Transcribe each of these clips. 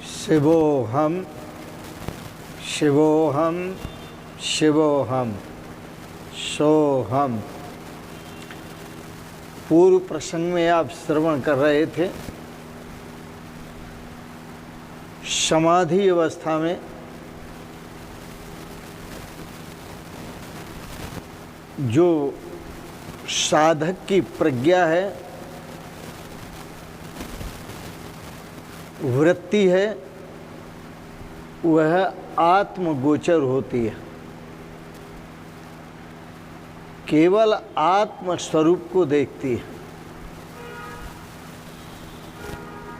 शिवोऽहं शिवोऽहं शिवोऽहं सोऽहं। पूर्व प्रसंग में आप श्रवण कर रहे थे, समाधि अवस्था में जो साधक की प्रज्ञा है, वृत्ति है, वह आत्मगोचर होती है। केवल आत्म स्वरूप को देखती है,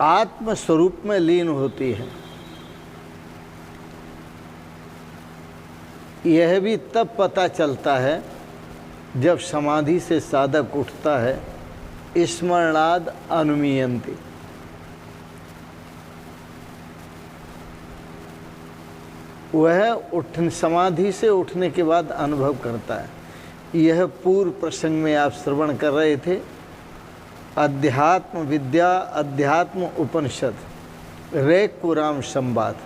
आत्म स्वरूप में लीन होती है। यह भी तब पता चलता है जब समाधि से साधक उठता है। स्मरणाद अनुमीयन्ति, वह समाधि से उठने के बाद अनुभव करता है। यह पूर्व प्रसंग में आप श्रवण कर रहे थे, अध्यात्म विद्या अध्यात्म उपनिषद रैकुराम संवाद।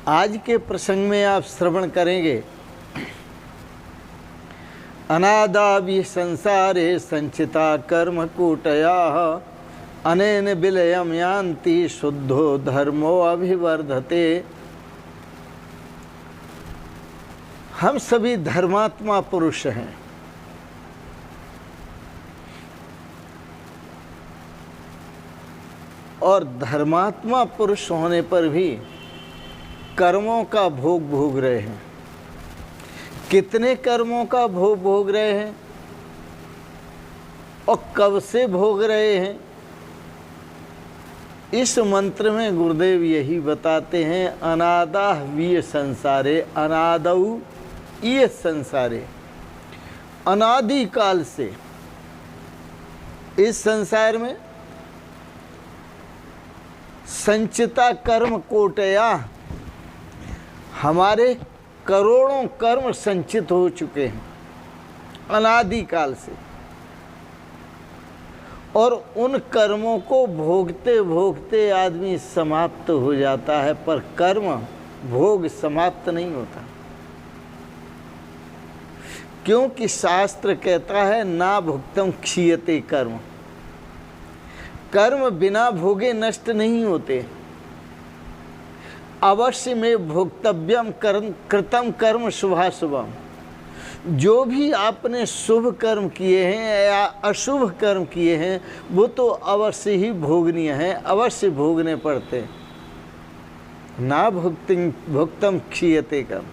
आज के प्रसंग में आप श्रवण करेंगे, अनादाभि संसारे संचिता कर्म कूटयाः अनेन विलयम यान्ति शुद्धो धर्मो अभिवर्धते। हम सभी धर्मात्मा पुरुष हैं। और धर्मात्मा पुरुष होने पर भी कर्मों का भोग भोग रहे हैं। कितने कर्मों का भोग भोग रहे हैं और कब से भोग रहे हैं? इस मंत्र में गुरुदेव यही बताते हैं, अनादाः वीय संसारे, अनादौ ये संसारे, अनादि काल से इस संसार में संचिता कर्म कोटया, हमारे करोड़ों कर्म संचित हो चुके हैं अनादि काल से। और उन कर्मों को भोगते भोगते आदमी समाप्त हो जाता है, पर कर्म भोग समाप्त नहीं होता। क्योंकि शास्त्र कहता है ना भुक्तम क्षीयते कर्म, कर्म बिना भोगे नष्ट नहीं होते। अवश्य में भोक्तव्यम कृतम कर्म शुभाशुभम, जो भी आपने शुभ कर्म किए हैं या अशुभ कर्म किए हैं वो तो अवश्य ही भोगनीय हैं, अवश्य भोगने पड़ते। ना भुक्तम क्षीयते कर्म,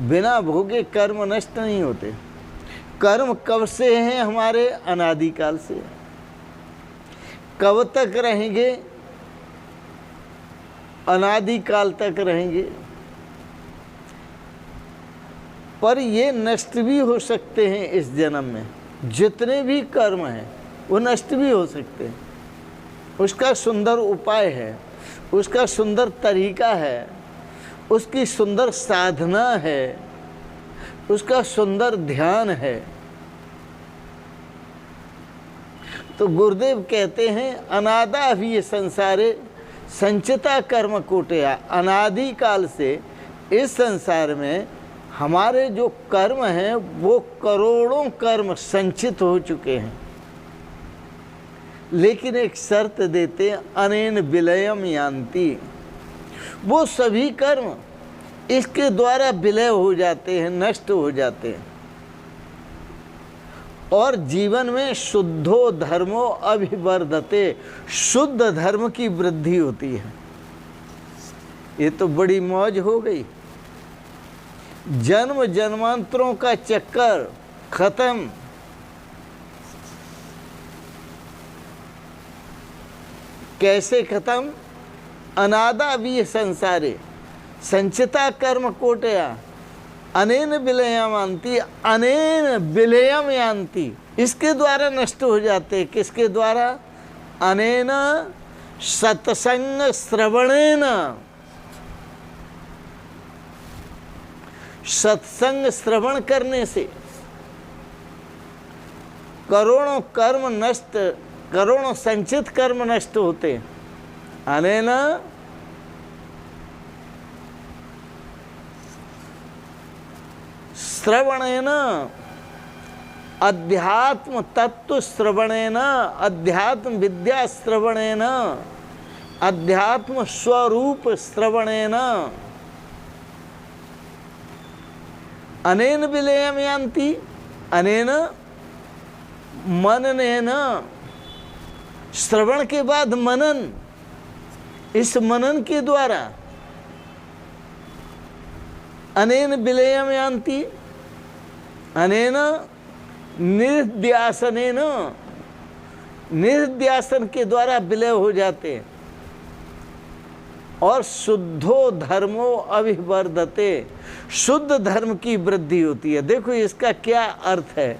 बिना भोगे कर्म नष्ट नहीं होते। कर्म कब से हैं? हमारे अनादिकाल से। कब तक रहेंगे? अनादिकाल तक रहेंगे। पर ये नष्ट भी हो सकते हैं इस जन्म में। जितने भी कर्म हैं वो नष्ट भी हो सकते हैं। उसका सुंदर उपाय है, उसका सुंदर तरीका है, उसकी सुंदर साधना है, उसका सुंदर ध्यान है। तो गुरुदेव कहते हैं, अनादा भी ये संसारे संचिता कर्म कोटया, अनादि काल से इस संसार में हमारे जो कर्म हैं वो करोड़ों कर्म संचित हो चुके हैं। लेकिन एक शर्त देते हैं, अनेन विलयम यान्ति, वो सभी कर्म इसके द्वारा विलय हो जाते हैं, नष्ट हो जाते हैं। और जीवन में शुद्धो धर्मो अभिवर्धते, शुद्ध धर्म की वृद्धि होती है। ये तो बड़ी मौज हो गई। जन्म जन्मांतरों का चक्कर खत्म। कैसे खत्म? अनादा भी संसारे संचिता कर्म कोटया अनेन विलयम यान्ति, अनेन विलयम यान्ति, इसके द्वारा नष्ट हो जाते। किसके द्वारा? अनेन सत्संग श्रवणेन, सत्संग श्रवण करने से करोड़ों कर्म नष्ट, करोड़ों संचित कर्म नष्ट होते हैं। अनेन श्रवणेन, अध्यात्म तत्व श्रवणेन, अध्यात्म विद्या श्रवणेन, अध्यात्म स्वरूप श्रवणेन, अनेन विलयम यान्ति, अनेन मननेन, श्रवण के बाद मनन, इस मनन के द्वारा अनेन विलयम यान्ति, अनेन निध्यासनेन, निध्यासन के द्वारा विलय हो जाते हैं, और शुद्धो धर्मो अभिवर्धते, शुद्ध धर्म की वृद्धि होती है। देखो इसका क्या अर्थ है।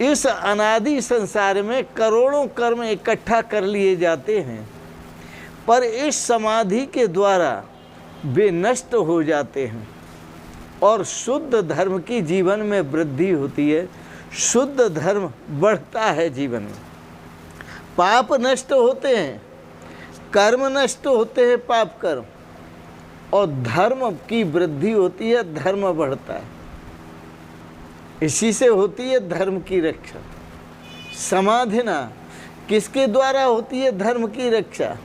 इस अनादि संसार में करोड़ों कर्म इकट्ठा कर लिए जाते हैं, पर इस समाधि के द्वारा वे नष्ट हो जाते हैं और शुद्ध धर्म की जीवन में वृद्धि होती है, शुद्ध धर्म बढ़ता है जीवन में। पाप नष्ट होते हैं, कर्म नष्ट होते हैं, पाप कर्म, और धर्म की वृद्धि होती है, धर्म बढ़ता है। इसी से होती है धर्म की रक्षा। समाधिना किसके द्वारा होती है धर्म की रक्षा?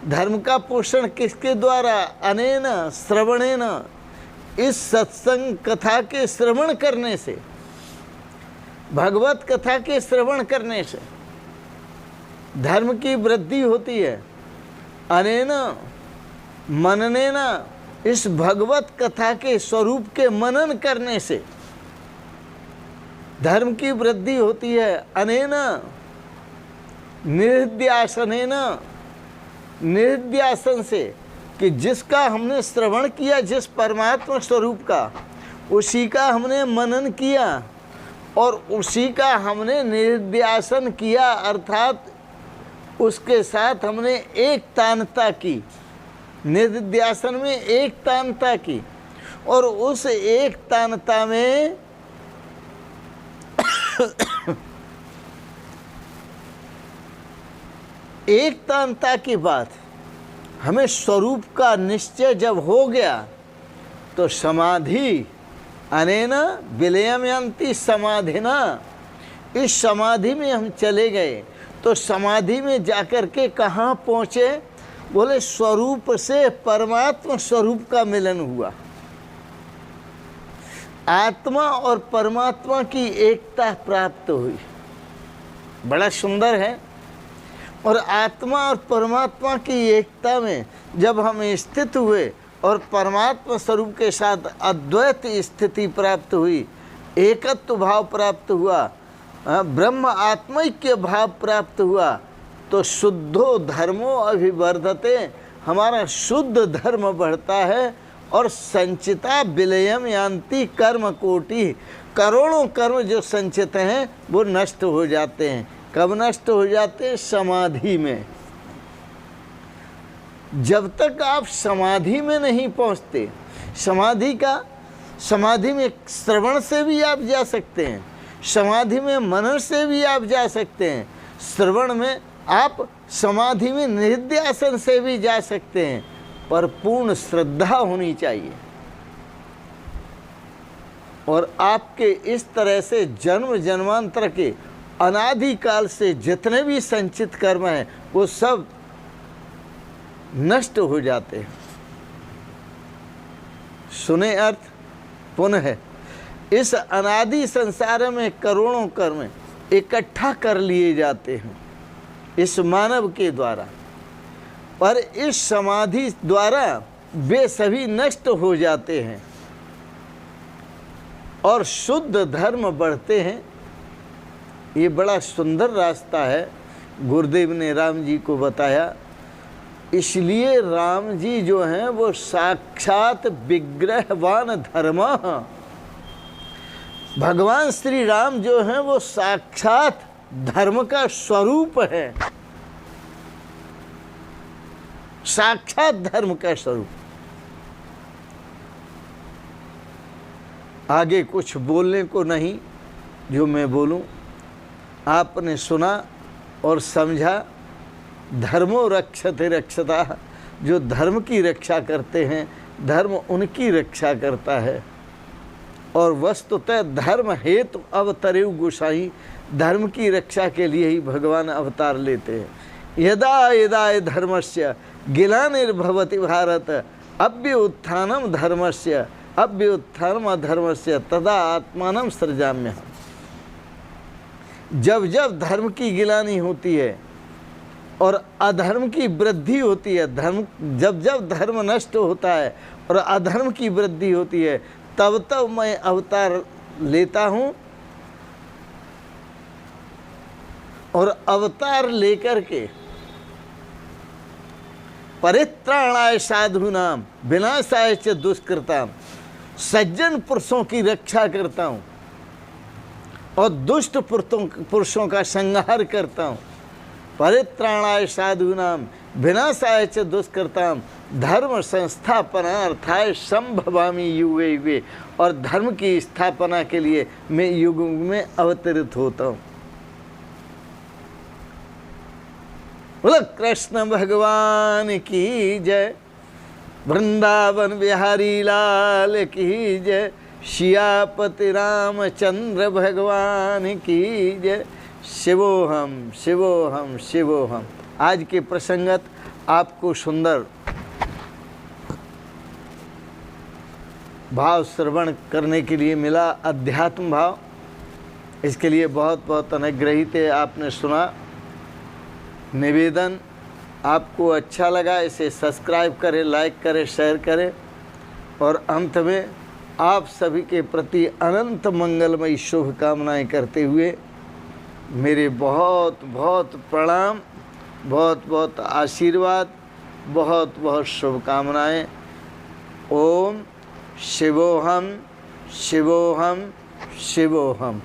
धर्म का पोषण किसके द्वारा? अनेन श्रवणेन, इस सत्संग कथा के श्रवण करने से, भगवत कथा के श्रवण करने से धर्म की वृद्धि होती है। अनेन मननेन, इस भगवत कथा के स्वरूप के मनन करने से धर्म की वृद्धि होती है। अनेन निध्यासनेन, निध्यासन से, कि जिसका हमने श्रवण किया, जिस परमात्मा स्वरूप का, उसी का हमने मनन किया और उसी का हमने निध्यासन किया, अर्थात उसके साथ हमने एक तानता की, निध्यासन में एक तानता की, और उस एक तानता में एक तानता के बाद हमें स्वरूप का निश्चय जब हो गया तो समाधि, अनेन विलयम यान्ति समाधिना, इस समाधि में हम चले गए। तो समाधि में जाकर के कहाँ पहुँचे? बोले स्वरूप से परमात्मा स्वरूप का मिलन हुआ। आत्मा और परमात्मा की एकता प्राप्त हुई। बड़ा सुंदर है। और आत्मा और परमात्मा की एकता में जब हम स्थित हुए और परमात्मा स्वरूप के साथ अद्वैत स्थिति प्राप्त हुई, एकत्व भाव प्राप्त हुआ, ब्रह्म आत्मैक्य भाव प्राप्त हुआ, तो शुद्धो धर्मो अभिवर्धते, हमारा शुद्ध धर्म बढ़ता है। और संचिता विलयम यान्ति कर्म कोटि, करोड़ों कर्म जो संचित हैं वो नष्ट हो जाते हैं। कब नष्ट हो जाते हैं? समाधि में। जब तक आप समाधि में नहीं पहुंचते, समाधि में श्रवण से भी आप जा सकते हैं, समाधि में मनन से भी आप जा सकते हैं, श्रवण में आप समाधि में निध्यासन से भी जा सकते हैं, पर पूर्ण श्रद्धा होनी चाहिए। और आपके इस तरह से जन्म जन्मांतर के अनादिकाल से जितने भी संचित कर्म हैं वो सब नष्ट हो जाते हैं। सुने अर्थ पुनः, इस अनादि संसार में करोड़ों कर्म इकट्ठा कर लिए जाते हैं इस मानव के द्वारा, पर इस समाधि द्वारा वे सभी नष्ट हो जाते हैं और शुद्ध धर्म बढ़ते हैं। ये बड़ा सुंदर रास्ता है, गुरुदेव ने राम जी को बताया। इसलिए राम जी जो हैं वो साक्षात विग्रहवान धर्म, भगवान श्री राम जो हैं वो साक्षात धर्म का स्वरूप है, साक्षात धर्म का स्वरूप। आगे कुछ बोलने को नहीं, जो मैं बोलूं आपने सुना और समझा धर्मो रक्षते रक्षता, जो धर्म की रक्षा करते हैं धर्म उनकी रक्षा करता है। और वस्तुतः धर्म हेतु अवतरेव गोसाई, धर्म की रक्षा के लिए ही भगवान अवतार लेते हैं। यदा यदा धर्मस्य गिलानिर्भवति भारत अभ्युत्थानम धर्मस्य अभ्युत्थानम अधर्मस्य तदा आत्मानं सृजाम्यहम्। जब जब धर्म की गिलानी होती है और अधर्म की वृद्धि होती है, धर्म जब जब धर्म नष्ट होता है और अधर्म की वृद्धि होती है, तब तब मैं अवतार लेता हूँ और अवतार लेकर के परित्राणाय साधूनाम विनाशाय च दुष्कृताम, सज्जन पुरुषों की रक्षा करता हूँ और दुष्ट पुरुषों का संहार करता हूँ। परित्राणाय साधूनाम विनाशाय च दुष्कृताम धर्म संस्थापनार्थाय संभवामि युगे युगे, और धर्म की स्थापना के लिए मैं युग में अवतरित होता हूँ। बोलो कृष्ण भगवान की जय, वृंदावन बिहारी लाल की जय, सियापति रामचंद्र भगवान की जय। शिवोहम शिवोहम शिवोहम। आज के प्रसंगत आपको सुंदर भाव श्रवण करने के लिए मिला, अध्यात्म भाव। इसके लिए बहुत बहुत अनुग्रहित है, आपने सुना। निवेदन, आपको अच्छा लगा इसे सब्सक्राइब करें, लाइक करें, शेयर करें। और अंत में आप सभी के प्रति अनंत मंगलमयी शुभकामनाएं करते हुए मेरे बहुत बहुत प्रणाम, बहुत बहुत आशीर्वाद, बहुत बहुत शुभकामनाएं। ओम शिवोहम शिवोहम शिवोहम।